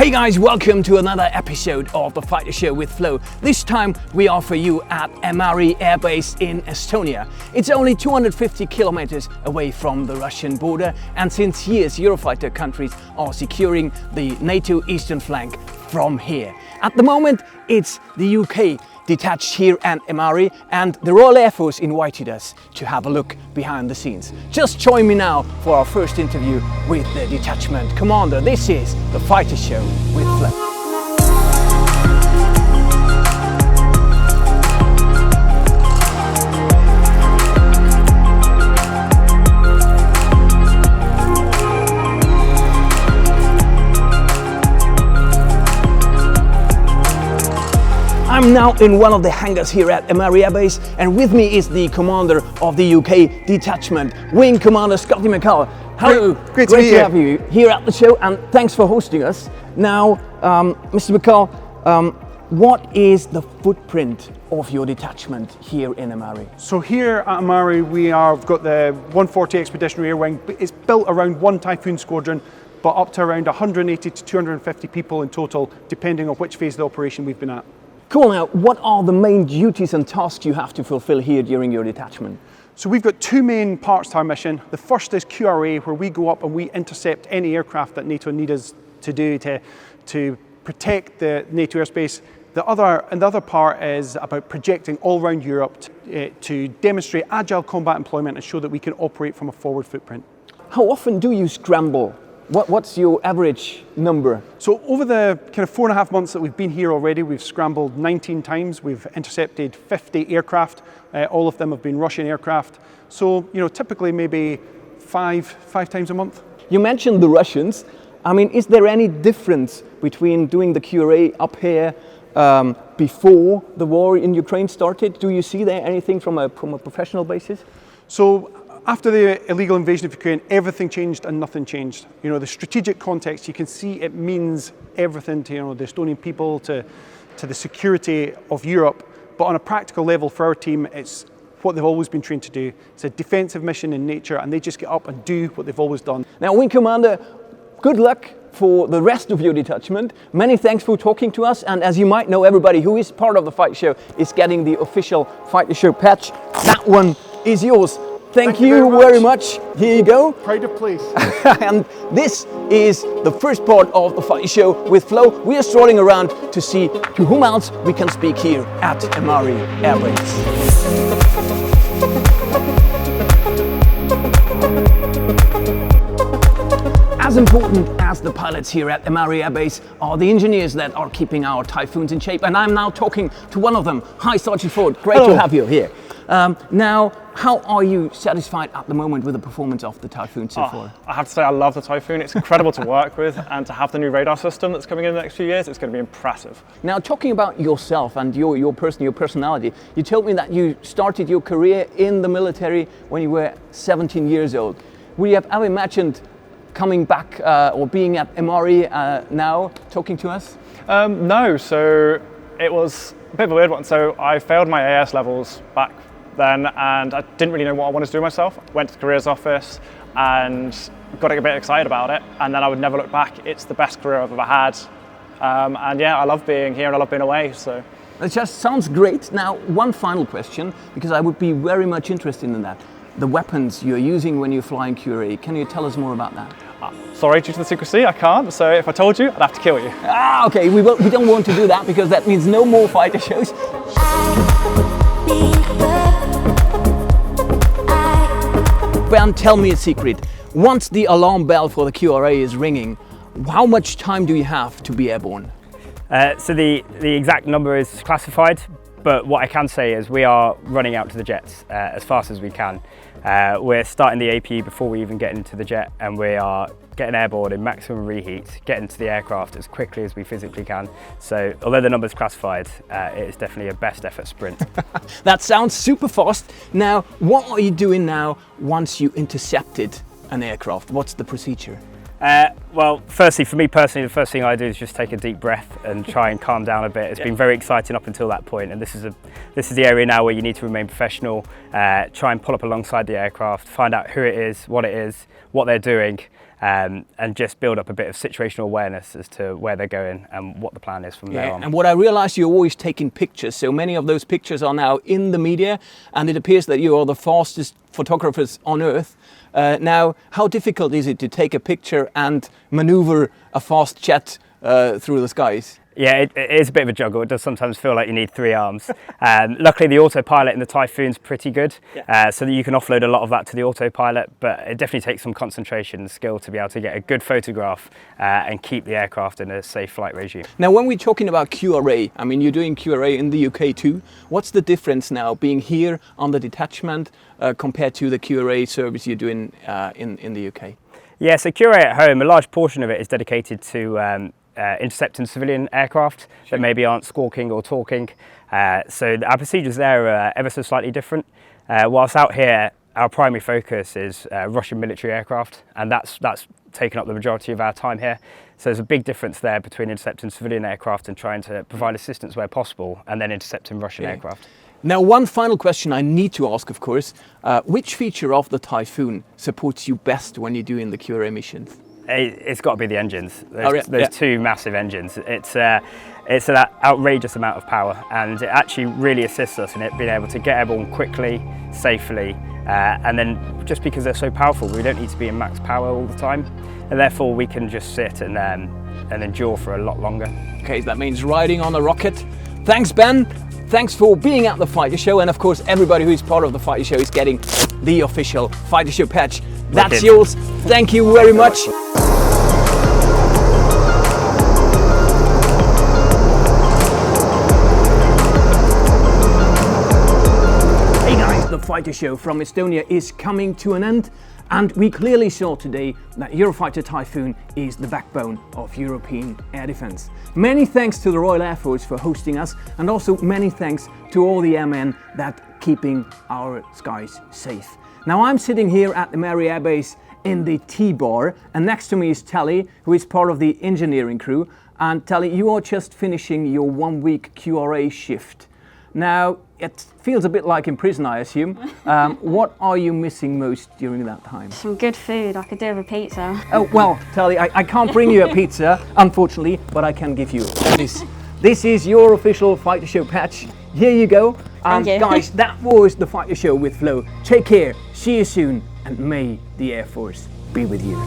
Hey guys, welcome to another episode of the Fighter Show with Flo. This time we are for you at Ämari Airbase in Estonia. It's only 250 kilometers away from the Russian border, and since years Eurofighter countries are securing the NATO eastern flank from here. At the moment it's the UK detached here at Ämari, and the Royal Air Force invited us to have a look behind the scenes. Just join me now for our first interview with the detachment commander. This is the Fighter Show with Flo. I'm now in one of the hangars here at Ämari Airbase, and with me is the commander of the UK detachment, Wing Commander Scotty McCall. Hello, great to have you here at the show, and thanks for hosting us. Now, Mr. McCall, what is the footprint of your detachment here in Ämari? So here at Ämari we've got the 140 Expeditionary Air Wing. It's built around one Typhoon squadron, but up to around 180 to 250 people in total, depending on which phase of the operation we've been at. Cool. Now, what are the main duties and tasks you have to fulfill here during your detachment? So we've got two main parts to our mission. The first is QRA, where we go up and we intercept any aircraft that NATO need us to do to protect the NATO airspace. The other part is about projecting all around Europe to demonstrate agile combat employment and show that we can operate from a forward footprint. How often do you scramble? What's your average number? So over the kind of 4.5 months that we've been here already, we've scrambled 19 times. We've intercepted 50 aircraft. All of them have been Russian aircraft. So, typically maybe five times a month. You mentioned the Russians. I mean, is there any difference between doing the QRA up here before the war in Ukraine started? Do you see there anything from a professional basis? So, after the illegal invasion of Ukraine, everything changed and nothing changed. The strategic context, you can see it means everything to the Estonian people, to the security of Europe. But on a practical level for our team, it's what they've always been trained to do. It's a defensive mission in nature, and they just get up and do what they've always done. Now, Wing Commander, good luck for the rest of your detachment. Many thanks for talking to us, and as you might know, everybody who is part of the Fighter Show is getting the official Fighter Show patch. That one is yours. Thank you very much. Here you go. Pride of place. And this is the first part of the Fighter Show with Flo. We are strolling around to see to whom else we can speak here at Ämari Airbase. As important as the pilots here at Ämari Airbase are the engineers that are keeping our Typhoons in shape, and I'm now talking to one of them. Hi, Sergeant Ford. Great to have you here. Now, how are you satisfied at the moment with the performance of the Typhoon so far? I have to say I love the Typhoon. It's incredible to work with, and to have the new radar system that's coming in the next few years, it's going to be impressive. Now, talking about yourself and your personality, you told me that you started your career in the military when you were 17 years old. Would you have ever imagined coming back or being at Ämari now, talking to us? No, so it was a bit of a weird one. So I failed my AS levels back then, and I didn't really know what I wanted to do myself. Went to the careers office and got a bit excited about it, and then I would never look back. It's the best career I've ever had, and yeah, I love being here and I love being away. So it just sounds great. Now, one final question, because I would be very much interested in that. The weapons you're using when you're flying QRA, can you tell us more about that? Sorry, due to the secrecy, I can't. So if I told you, I'd have to kill you. Okay, we don't want to do that, because that means no more fighter shows. Ben, tell me a secret. Once the alarm bell for the QRA is ringing, how much time do you have to be airborne? So the exact number is classified, but what I can say is we are running out to the jets as fast as we can. We're starting the APE before we even get into the jet, and we are getting airborne in maximum reheat, getting to the aircraft as quickly as we physically can. So although the number's classified, it is definitely a best effort sprint. That sounds super fast. Now, what are you doing now once you intercepted an aircraft? What's the procedure? Well, firstly, for me personally, the first thing I do is just take a deep breath and try and calm down a bit. It's been very exciting up until that point, and this is the area now where you need to remain professional, try and pull up alongside the aircraft, find out who it is, what they're doing, and just build up a bit of situational awareness as to where they're going and what the plan is from there on. And what I realized, you're always taking pictures, so many of those pictures are now in the media, and it appears that you are the fastest photographers on Earth. Now, how difficult is it to take a picture and maneuver a fast jet through the skies? Yeah, it is a bit of a juggle. It does sometimes feel like you need 3 arms. Luckily, the autopilot in the Typhoon's pretty good, so that you can offload a lot of that to the autopilot, but it definitely takes some concentration and skill to be able to get a good photograph and keep the aircraft in a safe flight regime. Now, when we're talking about QRA, I mean, you're doing QRA in the UK too. What's the difference now being here on the detachment compared to the QRA service you're doing in the UK? Yeah, so QRA at home, a large portion of it is dedicated to intercepting civilian aircraft that maybe aren't squawking or talking. So our procedures there are ever so slightly different. Whilst out here, our primary focus is Russian military aircraft, and that's taken up the majority of our time here. So there's a big difference there between intercepting civilian aircraft and trying to provide assistance where possible, and then intercepting Russian aircraft. Now, one final question I need to ask, of course, which feature of the Typhoon supports you best when you're doing the QRA missions? It's got to be the engines. There's 2 massive engines. It's an outrageous amount of power, and it actually really assists us in it being able to get airborne quickly, safely, and then just because they're so powerful, we don't need to be in max power all the time, and therefore we can just sit and endure for a lot longer. Okay, that means riding on a rocket. Thanks, Ben. Thanks for being at the Fighter Show, and of course everybody who is part of the Fighter Show is getting the official Fighter Show patch. That's yours. Thank you very much. Hey guys, the Fighter Show from Estonia is coming to an end, and we clearly saw today that Eurofighter Typhoon is the backbone of European air defense. Many thanks to the Royal Air Force for hosting us, and also many thanks to all the airmen that keeping our skies safe. Now, I'm sitting here at the Mary Air Base in the T-bar, and next to me is Tally, who is part of the engineering crew. And Tally, you are just finishing your 1-week QRA shift. Now, it feels a bit like in prison, I assume. What are you missing most during that time? Some good food. I could do with a pizza. Oh, well, Tally, I can't bring you a pizza, unfortunately, but I can give you this. This is your official Fighter Show patch. Here you go. And Thank you. guys, that was the Fighter Show with Flo. Take care, see you soon, and may the Air Force be with you.